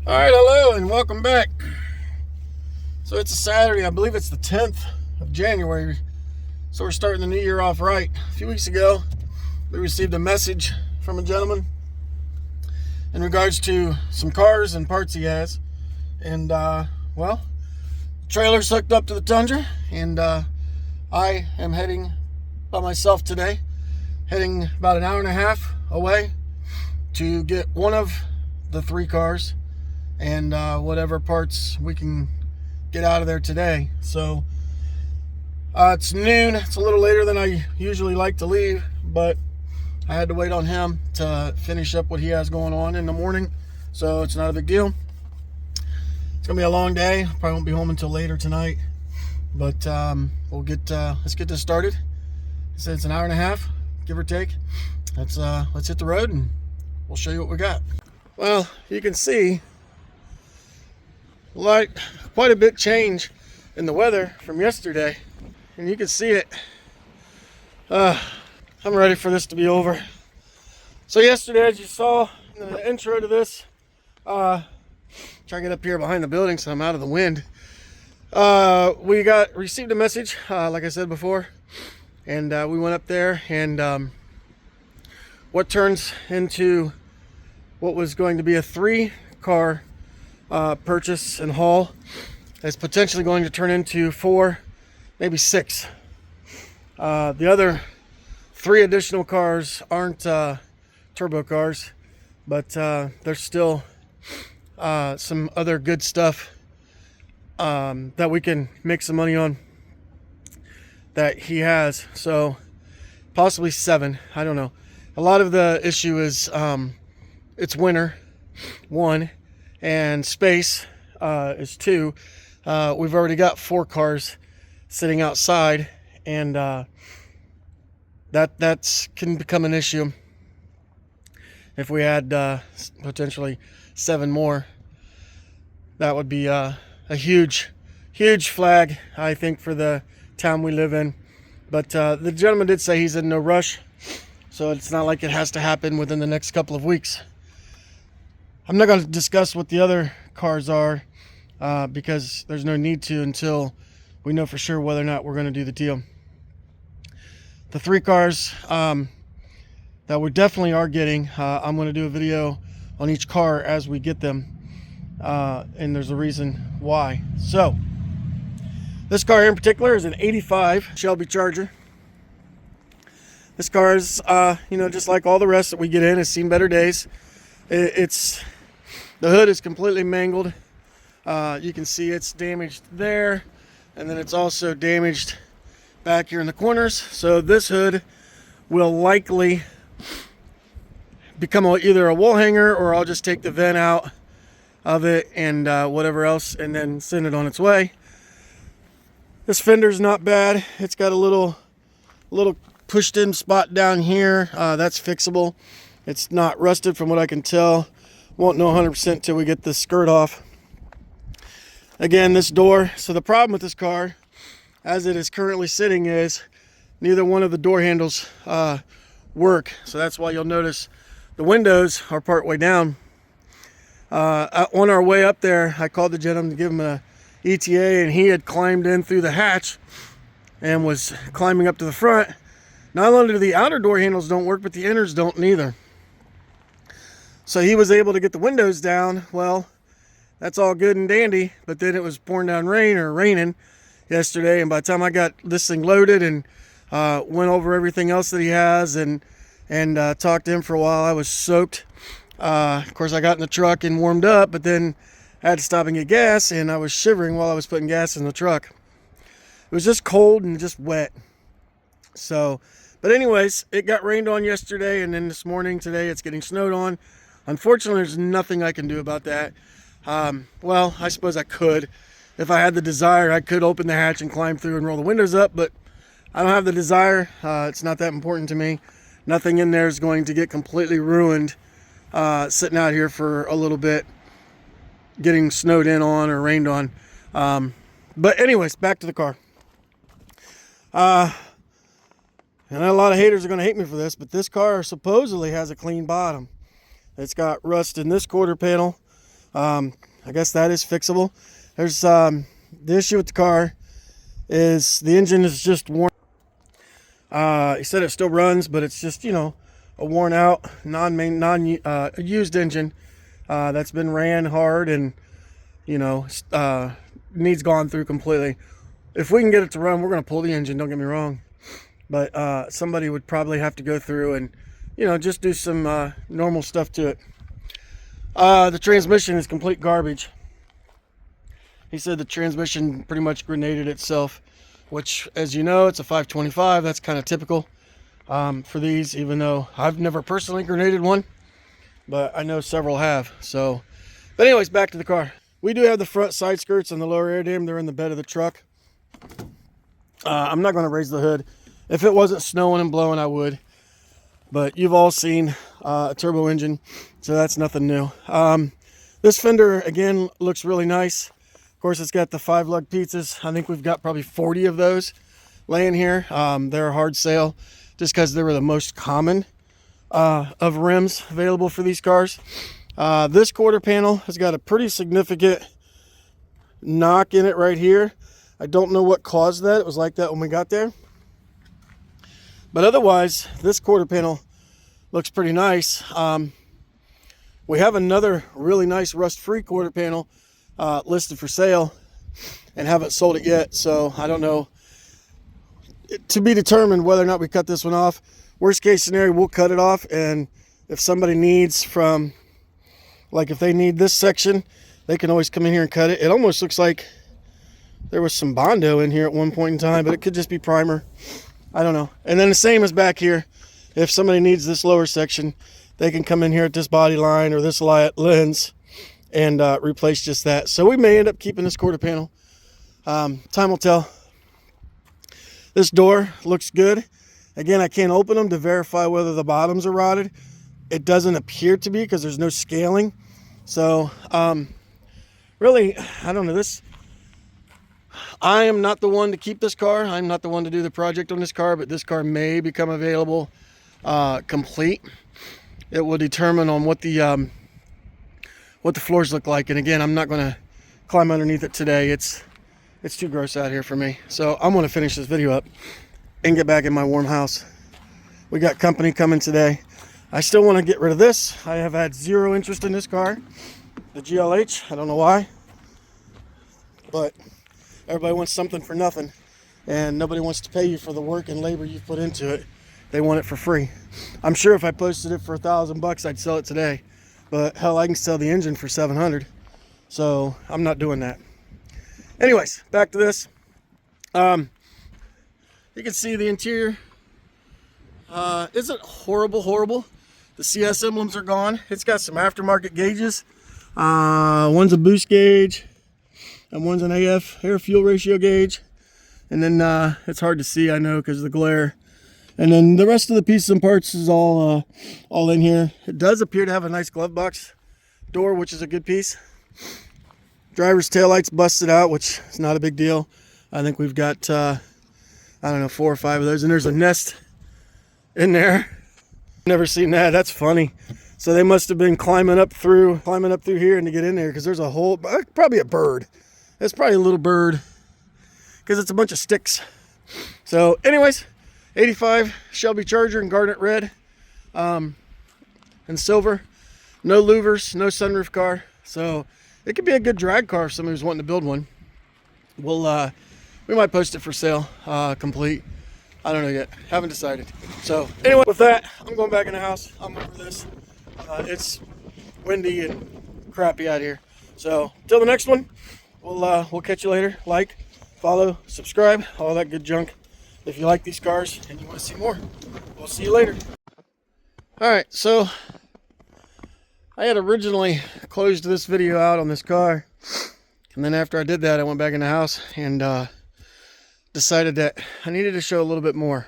All right, hello and welcome back. So it's a Saturday, I believe it's the 10th of January. So we're starting the new year off right. A few weeks ago, we received a message from a gentleman in regards to some cars and parts he has. And, the trailer's hooked up to the Tundra, and I am heading by myself today, heading about an hour and a half away to get one of the three cars and whatever parts we can get out of there today. So it's noon. It's a little later than I usually like to leave, but I had to wait on him to finish up what he has going on in the morning, so it's not a big deal. It's gonna be a long day. Probably won't be home until later tonight, but let's get this started. I said it's an hour and a half, give or take. Let's hit the road and we'll show you what we got. Well, you can see quite a bit change in the weather from yesterday, and you can see it. I'm ready for this to be over. So yesterday, as you saw in the intro to this, try to get up here behind the building so I'm out of the wind. We received a message, like I said before, and we went up there, and what turns into what was going to be a 3-car purchase and haul is potentially going to turn into 4, maybe 6. The other 3 additional cars aren't turbo cars, but there's still some other good stuff that we can make some money on that he has. So possibly 7, I don't know. A lot of the issue is it's winter, 1, and space is 2. We've already got 4 cars sitting outside, and that can become an issue if we had potentially 7 more. That would be a huge flag, I think, for the town we live in. But the gentleman did say he's in no rush, so it's not like it has to happen within the next couple of weeks. I'm not going to discuss what the other cars are because there's no need to until we know for sure whether or not we're going to do the deal. The 3 cars that we definitely are getting, I'm going to do a video on each car as we get them, and there's a reason why. So this car here in particular is an 85 Shelby Charger. This car is, just like all the rest that we get in, has seen better days. The hood is completely mangled. You can see it's damaged there, and then it's also damaged back here in the corners. So this hood will likely become either a wall hanger, or I'll just take the vent out of it and whatever else, and then send it on its way. This fender's not bad. It's got a little pushed in spot down here. That's fixable. It's not rusted from what I can tell. Won't know 100% till we get this skirt off. Again, this door. So the problem with this car, as it is currently sitting, is neither one of the door handles work. So that's why you'll notice the windows are part way down. On our way up there, I called the gentleman to give him a ETA, and he had climbed in through the hatch and was climbing up to the front. Not only do the outer door handles don't work, but the inners don't neither. So he was able to get the windows down. Well, that's all good and dandy, but then it was pouring down raining yesterday, and by the time I got this thing loaded and went over everything else that he has and talked to him for a while, I was soaked. Of course, I got in the truck and warmed up, but then I had to stop and get gas, and I was shivering while I was putting gas in the truck. It was just cold and just wet. So, but anyways, it got rained on yesterday, and then this morning, today, it's getting snowed on. Unfortunately, there's nothing I can do about that. Well, I suppose I could. If I had the desire, I could open the hatch and climb through and roll the windows up, but I don't have the desire. It's not that important to me. Nothing in there is going to get completely ruined sitting out here for a little bit, getting snowed in on or rained on. But anyways, back to the car. And a lot of haters are going to hate me for this, but this car supposedly has a clean bottom. It's got rust in this quarter panel, I guess that is fixable. There's the issue with the car is the engine is just worn. He said it still runs, but it's just, you know, a worn out, used engine that's been ran hard and, you know, needs gone through completely. If we can get it to run, we're going to pull the engine, don't get me wrong. But somebody would probably have to go through and, you know, just do some normal stuff to it. The transmission is complete garbage. He said the transmission pretty much grenaded itself, which, as you know, it's a 525. That's kind of typical for these, even though I've never personally grenaded one, but I know several have. So, but anyways, back to the car. We do have the front side skirts and the lower air dam. They're in the bed of the truck. I'm not going to raise the hood. If it wasn't snowing and blowing, I would. But you've all seen a turbo engine, so that's nothing new. This fender, again, looks really nice. Of course, it's got the 5-lug pizzas. I think we've got probably 40 of those laying here. They're a hard sale just because they were the most common of rims available for these cars. This quarter panel has got a pretty significant knock in it right here. I don't know what caused that. It was like that when we got there. But otherwise, this quarter panel looks pretty nice. We have another really nice rust-free quarter panel listed for sale and haven't sold it yet. So I don't know. To be determined whether or not we cut this one off. Worst case scenario, we'll cut it off. And if somebody needs from, like if they need this section, they can always come in here and cut it. It almost looks like there was some Bondo in here at one point in time, but it could just be primer. I don't know. And then the same as back here. If somebody needs this lower section, they can come in here at this body line or this lens and replace just that. So we may end up keeping this quarter panel. Time will tell. This door looks good. Again, I can't open them to verify whether the bottoms are rotted. It doesn't appear to be because there's no scaling. So really, I don't know. I am not the one to keep this car. I'm not the one to do the project on this car, but this car may become available complete. It will determine on what the floors look like. And again, I'm not going to climb underneath it today. It's too gross out here for me. So I'm going to finish this video up and get back in my warm house. We got company coming today. I still want to get rid of this. I have had zero interest in this car, the GLH. I don't know why, but everybody wants something for nothing, and nobody wants to pay you for the work and labor you've put into it. They want it for free. I'm sure if I posted it for $1,000, I'd sell it today. But hell, I can sell the engine for $700. So I'm not doing that. Anyways, back to this. You can see the interior isn't horrible. The CS emblems are gone. It's got some aftermarket gauges. One's a boost gauge, and one's an AF, air fuel ratio gauge. And then it's hard to see, I know, because of the glare. And then the rest of the pieces and parts is all in here. It does appear to have a nice glove box door, which is a good piece. Driver's taillights busted out, which is not a big deal. I think we've got, I don't know, 4 or 5 of those. And there's a nest in there. Never seen that. That's funny. So they must have been climbing up through here and to get in there, because there's a whole, probably a bird. It's probably a little bird, because it's a bunch of sticks. So anyways, 85 Shelby Charger in garnet red and silver. No louvers, no sunroof car. So it could be a good drag car if somebody was wanting to build one. We might post it for sale complete. I don't know yet. Haven't decided. So anyway, with that, I'm going back in the house. I'm over this. It's windy and crappy out here. So till the next one, we'll catch you later. Like, follow, subscribe, all that good junk. If you like these cars and you want to see more, we'll see you later. All right, so I had originally closed this video out on this car, and then after I did that, I went back in the house and decided that I needed to show a little bit more.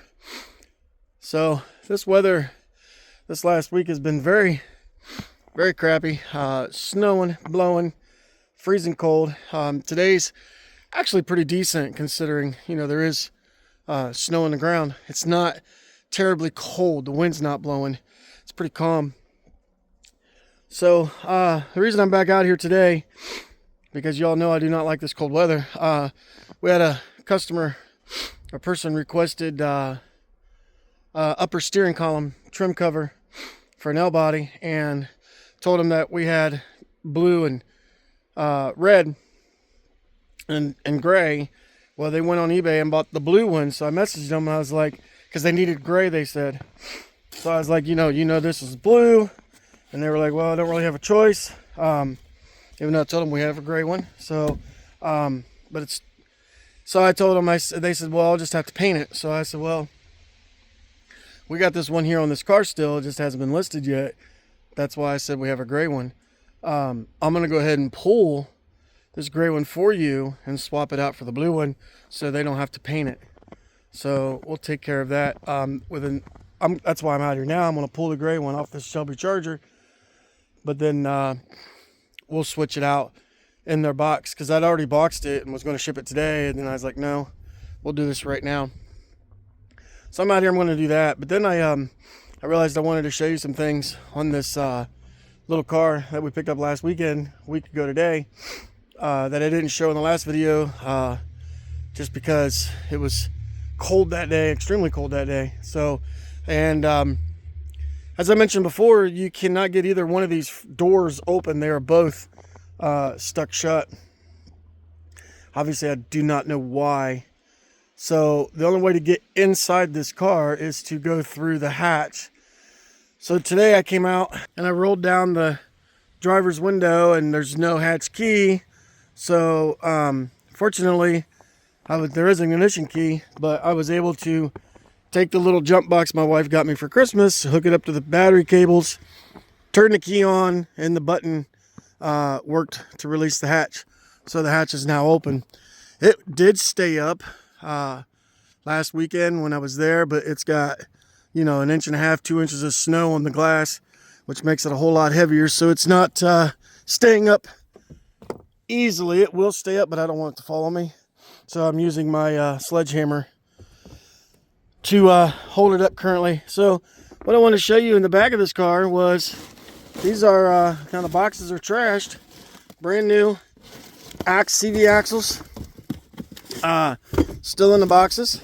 So this weather this last week has been very, very crappy. Snowing, blowing, freezing cold. Today's actually pretty decent considering, you know, there is snow on the ground. It's not terribly cold. The wind's not blowing. It's pretty calm. So the reason I'm back out here today, because y'all know I do not like this cold weather. We had a person requested upper steering column trim cover for an L body, and told him that we had blue and red and gray. Well, they went on eBay and bought the blue one, so I messaged them and I was like, because they needed gray, they said. So I was like, you know this is blue, and they were like, well, I don't really have a choice, even though I told them we have a gray one. So so I told them, they said, well, I'll just have to paint it. So I said, well, we got this one here on this car still, it just hasn't been listed yet. That's why I said we have a gray one. I'm gonna go ahead and pull this gray one for you and swap it out for the blue one, so they don't have to paint it. So we'll take care of that. That's why I'm out here now. I'm gonna pull the gray one off this Shelby Charger, but then we'll switch it out in their box, because I'd already boxed it and was going to ship it today, and then I was like, no, we'll do this right now. So I'm out here, I'm going to do that. But then I realized I wanted to show you some things on this little car that we picked up last weekend, a week ago today, that I didn't show in the last video, just because it was cold that day, extremely cold that day. So, and as I mentioned before, you cannot get either one of these doors open. They are both stuck shut. Obviously, I do not know why. So the only way to get inside this car is to go through the hatch. So today I came out and I rolled down the driver's window, and there's no hatch key. So fortunately, there is an ignition key, but I was able to take the little jump box my wife got me for Christmas, hook it up to the battery cables, turn the key on, and the button worked to release the hatch. So the hatch is now open. It did stay up last weekend when I was there, but it's got, 1.5 inches, 2 inches of snow on the glass, which makes it a whole lot heavier. So it's not staying up easily. It will stay up, but I don't want it to fall on me. So I'm using my sledgehammer to hold it up currently. So what I want to show you in the back of this car was, these are kind of boxes are trashed, brand new CV axles, still in the boxes.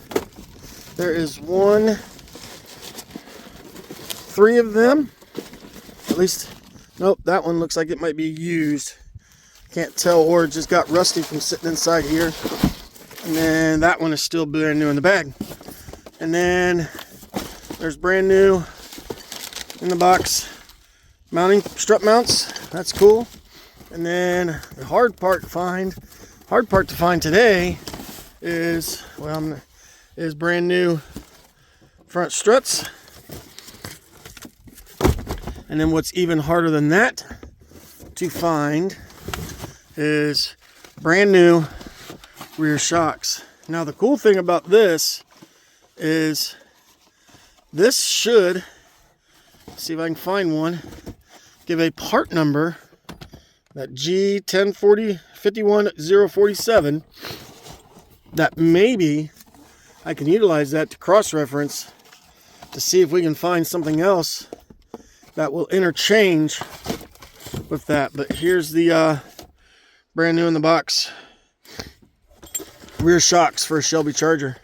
There is 3 of them, at least. Nope, that one looks like it might be used, can't tell, or it just got rusty from sitting inside here. And then that one is still brand new in the bag. And then there's brand new in the box mounting strut mounts. That's cool. And then the hard part to find today is, is brand new front struts. And then what's even harder than that to find is brand new rear shocks. Now the cool thing about this is this should, see if I can find one, give a part number, that G1040047, that maybe I can utilize that to cross-reference to see if we can find something else that will interchange with that. But here's the brand new in the box rear shocks for a Shelby Charger.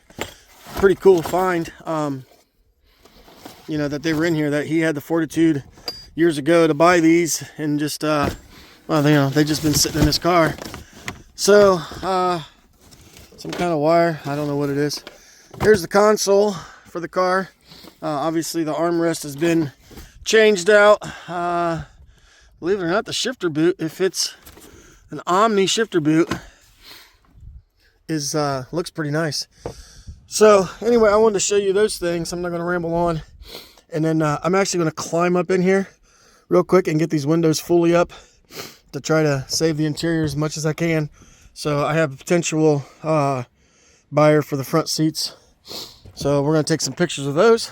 Pretty cool find, that they were in here, that he had the fortitude years ago to buy these, and just they just been sitting in his car. So some kind of wire, I don't know what it is. Here's the console for the car. Obviously the armrest has been changed out. Believe it or not, the shifter boot, if it's an Omni shifter boot, is looks pretty nice. So anyway, I wanted to show you those things. I'm not going to ramble on. And then I'm actually going to climb up in here real quick and get these windows fully up to try to save the interior as much as I can. So I have a potential buyer for the front seats. So we're going to take some pictures of those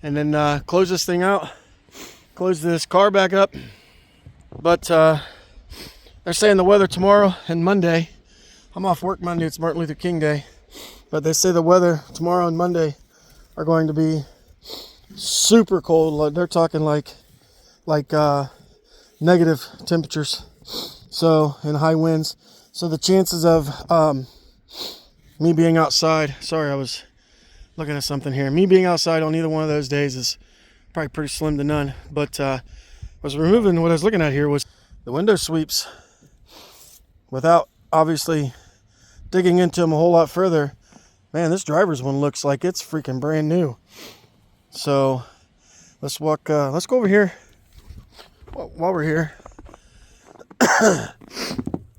and then close this thing out, close this car back up. But they're saying the weather tomorrow and Monday, I'm off work Monday, it's Martin Luther King Day, but they say the weather tomorrow and Monday are going to be super cold. They're talking like negative temperatures, so, and high winds. So the chances of me being outside, sorry, I was looking at something here. Me being outside on either one of those days is probably pretty slim to none. But what I was looking at here was the window sweeps. Without obviously digging into them a whole lot further, man, this driver's one looks like it's freaking brand new. So let's go over here while we're here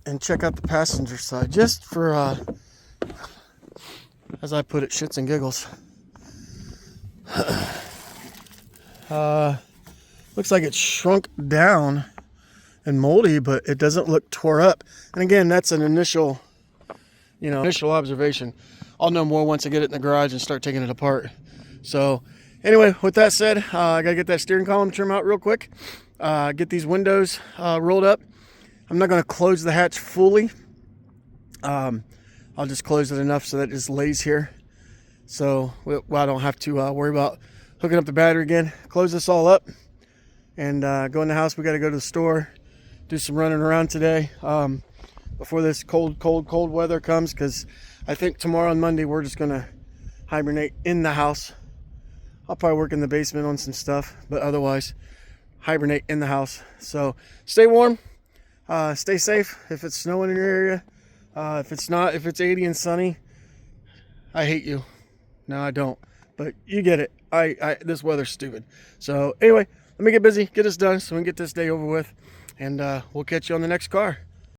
and check out the passenger side, just for as I put it, shits and giggles. Looks like it's shrunk down and moldy, but it doesn't look tore up. And again, that's an initial observation. I'll know more once I get it in the garage and start taking it apart. So anyway, with that said, I gotta get that steering column trim out real quick, get these windows rolled up. I'm not gonna close the hatch fully. I'll just close it enough so that it just lays here, so I don't have to worry about hooking up the battery again. Close this all up and go in the house. We got to go to the store, do some running around today before this cold weather comes, because I think tomorrow and Monday we're just gonna hibernate in the house. I'll probably work in the basement on some stuff, but otherwise hibernate in the house. So stay warm, stay safe. If it's snowing in your area, if it's 80 and sunny, I hate you. No, I don't, but you get it. This weather's stupid. So anyway, let me get busy, get this done so we can get this day over with, and we'll catch you on the next car.